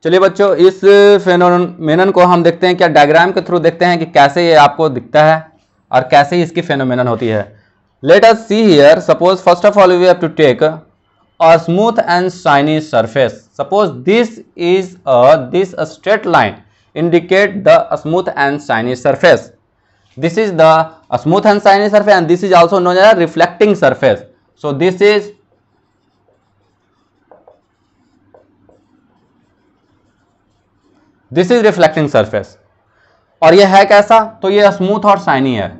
चलिए बच्चों, इस फेनोमेनन को हम देखते हैं, क्या डायग्राम के थ्रू देखते हैं कि कैसे ये आपको दिखता है और कैसे ही इसकी फेनोमेनन होती है। Let us see here, suppose first of all we have to take a smooth and shiny surface. Suppose this is this straight line indicate the smooth and shiny surface. This is the smooth and shiny surface, and this is also known as reflecting surface. So this is reflecting surface. और ये है कैसा, तो ये smooth और shiny है।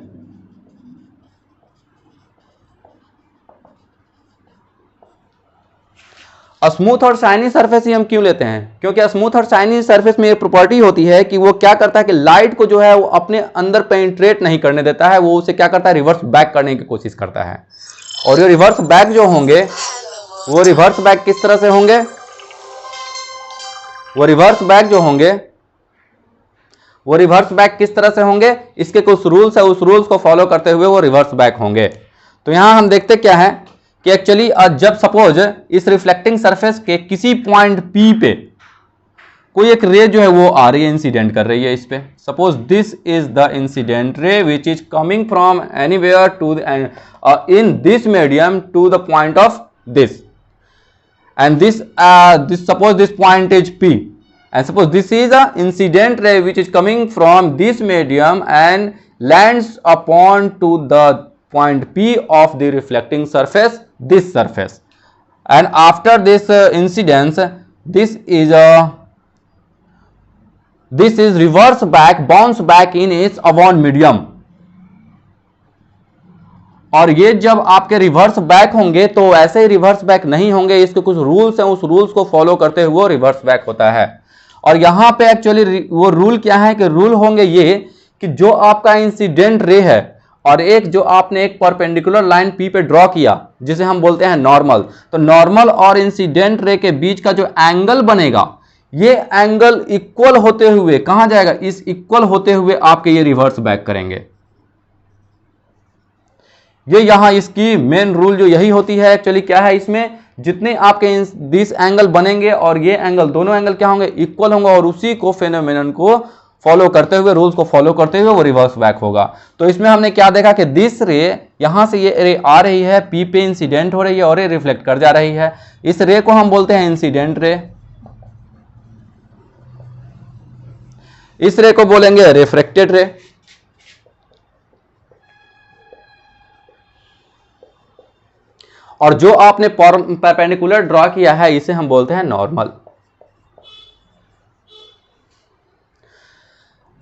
Smooth और shiny surface ही हम क्यों लेते हैं, क्योंकि स्मूथ और शाइनी सरफेस में एक प्रॉपर्टी होती है कि वो क्या करता है कि लाइट को जो है वो अपने अंदर पेनिट्रेट नहीं करने देता है, वो उसे क्या करता है, रिवर्स बैक करने की कोशिश करता है। और ये रिवर्स बैक जो होंगे, वो रिवर्स बैक किस तरह से होंगे, वो रिवर्स बैक जो होंगे, वो रिवर्स बैक किस तरह से होंगे, इसके कुछ रूल्स है, उस रूल्स को फॉलो करते हुए वो रिवर्स बैक होंगे। तो यहां हम देखते क्या है कि एक्चुअली जब सपोज इस रिफ्लेक्टिंग सरफेस के किसी पॉइंट P पे कोई एक रे जो है वो आ रही है, इंसिडेंट कर रही है इस पे। Suppose this is the incident ray which is coming from anywhere to in this medium to the point of this, and this suppose this point is P, and suppose this is a incident ray which is coming from this medium and lands upon to the point P of the reflecting surface, this surface, and after this incidence this is reverse back, bounce back in its upon medium। और ये जब आपके reverse back होंगे तो ऐसे ही reverse back नहीं होंगे, इसके कुछ रूल्स हैं, उस रूल्स को फॉलो करते हुए वो रिवर्स बैक होता है। और यहां पे एक्चुअली वो रूल क्या है कि रूल होंगे ये कि जो आपका इंसिडेंट रे है और एक जो आपने एक परपेंडिकुलर लाइन P पे ड्रॉ किया जिसे हम बोलते हैं नॉर्मल, तो नॉर्मल और इंसिडेंट रे के बीच का जो एंगल बनेगा, ये एंगल इक्वल होते हुए कहां जाएगा, इस इक्वल होते हुए आपके ये रिवर्स बैक करेंगे। ये यहां इसकी मेन रूल जो यही होती है एक्चुअली, क्या है इसमें, जितने आपके दिस एंगल बनेंगे और ये एंगल, दोनों एंगल क्या होंगे, इक्वल होंगे, और उसी को फेनोमेनन को फॉलो करते हुए, रूल्स को फॉलो करते हुए वो रिवर्स बैक होगा। तो इसमें हमने क्या देखा कि दिस रे, यहां से ये रे आ रही है, P पे इंसिडेंट हो रही है और ये रिफ्लेक्ट कर जा रही है, इस रे को हम बोलते हैं इंसिडेंट रे, इस रे को बोलेंगे रिफ्रेक्टेड रे, और जो आपने परपेंडिकुलर ड्रॉ किया है इसे हम बोलते हैं नॉर्मल।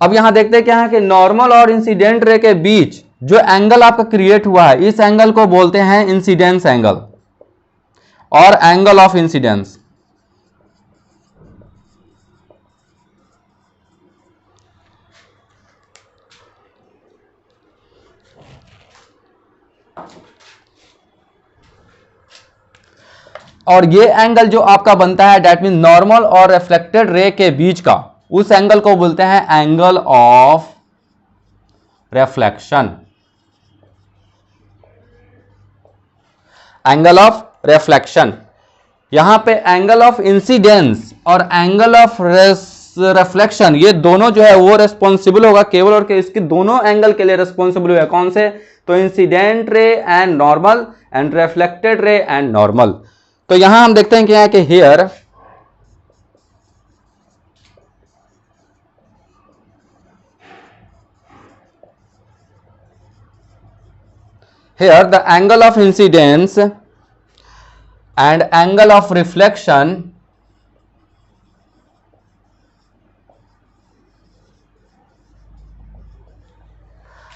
अब यहां देखते हैं क्या है कि नॉर्मल और इंसिडेंट रे के बीच जो एंगल आपका क्रिएट हुआ है, इस एंगल को बोलते हैं इंसिडेंस एंगल और एंगल ऑफ इंसिडेंस। और ये एंगल जो आपका बनता है, डेट मीन नॉर्मल और रिफ्लेक्टेड रे के बीच का, उस एंगल को बोलते हैं angle of reflection, angle of reflection. यहां पे एंगल ऑफ इंसिडेंस और एंगल ऑफ रिफ्लेक्शन, ये दोनों जो है वो रेस्पॉन्सिबल होगा केवल और इसके दोनों एंगल के लिए रेस्पॉन्सिबल है कौन से, तो incident ray and normal and reflected ray and normal. तो यहां हम देखते हैं क्या है कि here the angle of incidence and angle of reflection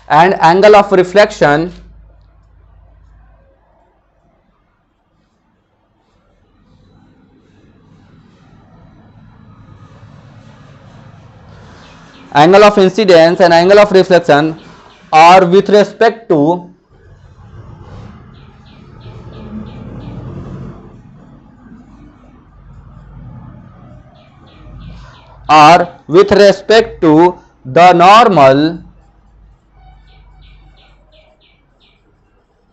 and angle of reflection angle of incidence and angle of reflection are with respect to the normal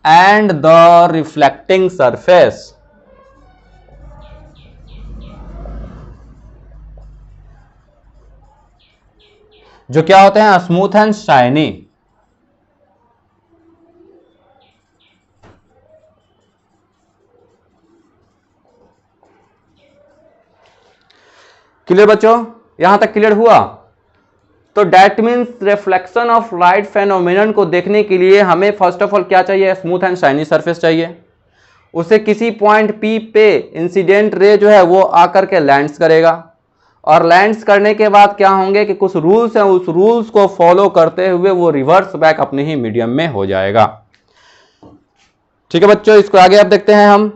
and the reflecting surface। जो क्या होते हैं, स्मूथ एंड शाइनी। क्लियर बच्चों, यहां तक clear हुआ? तो that means reflection of light phenomenon को देखने के लिए हमें फर्स्ट ऑफ ऑल क्या चाहिए, स्मूथ एंड शाइनी सरफेस चाहिए। उसे किसी पॉइंट P पे इंसिडेंट रे जो है वो आकर के लैंड्स करेगा, और लैंड्स करने के बाद क्या होंगे कि कुछ रूल्स हैं, उस रूल्स को फॉलो करते हुए वो रिवर्स बैक अपने ही मीडियम में हो जाएगा। ठीक है बच्चों, इसको आगे अब देखते हैं हम।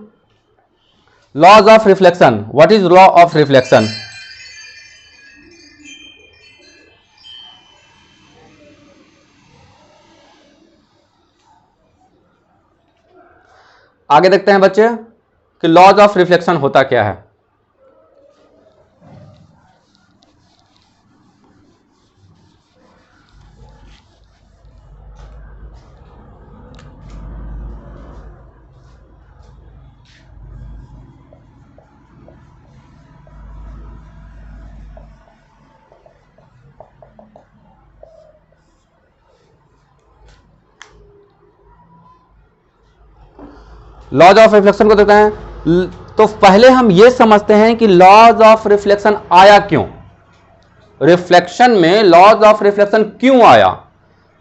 Laws of reflection. What is law of reflection? आगे देखते हैं बच्चे कि लॉज ऑफ रिफ्लेक्शन होता क्या है। लॉज ऑफ रिफ्लेक्शन को देखते हैं, तो पहले हम यह समझते हैं कि लॉज ऑफ रिफ्लेक्शन आया क्यों, रिफ्लेक्शन में लॉज ऑफ रिफ्लेक्शन क्यों आया।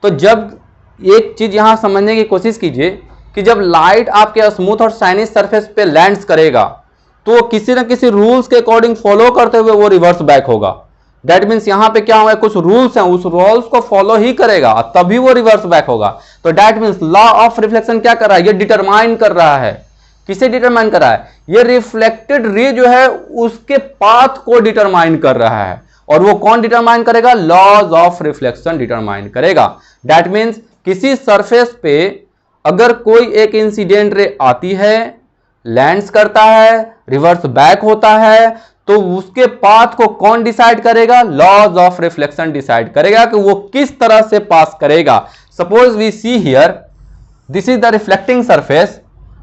तो जब एक चीज यहां समझने की कोशिश कीजिए कि जब लाइट आपके स्मूथ और शाइनी सरफेस पे लैंड्स करेगा तो किसी ना किसी रूल्स के अकॉर्डिंग फॉलो करते हुए वो रिवर्स बैक होगा। दैट मीन्स यहां पे क्या होगा, कुछ रूल्स हैं, उस रूल्स को फॉलो ही करेगा तभी वो रिवर्स बैक होगा। तो that means law of reflection क्या कर रहा है, ये डिटरमाइन कर रहा है। किसे डिटरमाइन कर रहा है, ये रिफ्लेक्टेड रे जो है उसके पाथ को डिटरमाइन कर रहा है। और वो कौन डिटरमाइन करेगा, लॉज ऑफ रिफ्लेक्शन डिटरमाइन करेगा। दैट मीन्स किसी सरफेस पे अगर कोई एक इंसिडेंट रे आती है, लैंड्स करता है, रिवर्स बैक होता है, तो उसके पाथ को कौन डिसाइड करेगा, लॉज ऑफ रिफ्लेक्शन डिसाइड करेगा कि वो किस तरह से पास करेगा। Suppose we see here, this is the reflecting surface,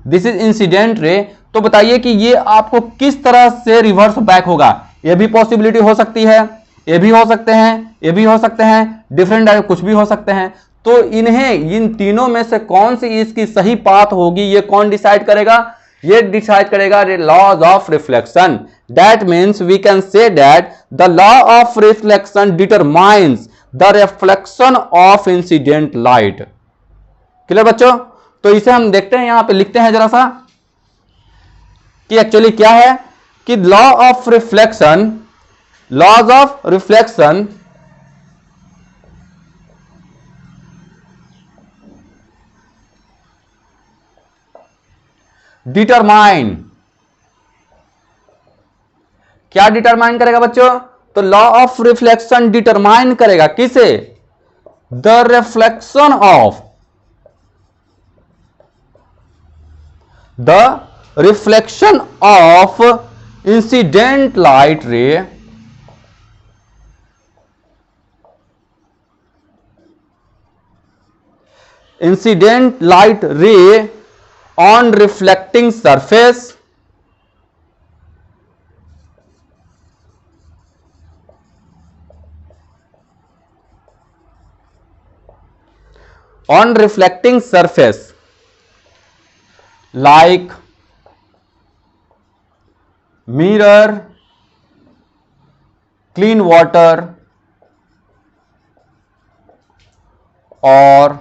this is incident ray. तो बताइए कि ये आपको किस तरह से रिवर्स बैक होगा। ये भी पॉसिबिलिटी हो सकती है, ये भी हो सकते हैं, ये भी हो सकते हैं, डिफरेंट कुछ भी हो सकते हैं। तो इन्हें, इन तीनों में से कौन सी इसकी सही पाथ होगी, ये कौन डिसाइड करेगा, ये डिसाइड करेगा laws of reflection. That means we can say that the law of reflection determines the reflection of incident light. Clear बच्चों? तो इसे हम देखते हैं, यहां पे लिखते हैं जरा सा कि एक्चुअली क्या है कि law of reflection, laws of reflection determine, क्या डिटरमाइन करेगा बच्चों, तो लॉ ऑफ रिफ्लेक्शन डिटरमाइन करेगा किसे, the reflection of, the reflection of incident light ray incident light ray on reflecting surface on reflecting surface like mirror, clean water or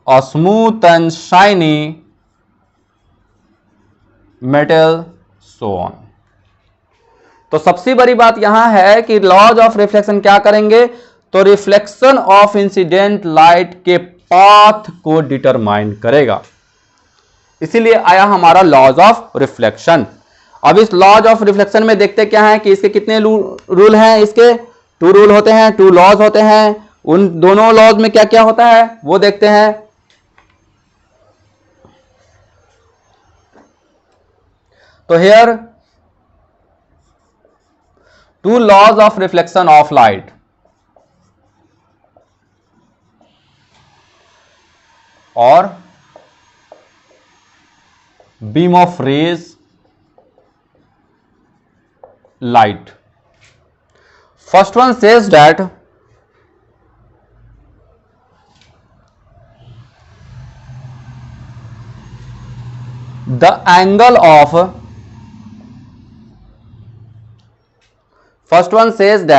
a smooth and shiny metal, so on। तो सबसे बड़ी बात यहां है कि laws of reflection क्या करेंगे, तो रिफ्लेक्शन ऑफ इंसिडेंट लाइट के पाथ को डिटरमाइन करेगा। इसीलिए आया हमारा लॉज ऑफ रिफ्लेक्शन। अब इस लॉज ऑफ रिफ्लेक्शन में देखते क्या है कि इसके कितने रूल हैं, इसके 2 रूल होते हैं, 2 लॉज होते हैं। उन दोनों लॉज में क्या क्या होता है वो देखते हैं। तो here 2 laws of reflection of light, or beam of rays light। First one says that the angle of first one says that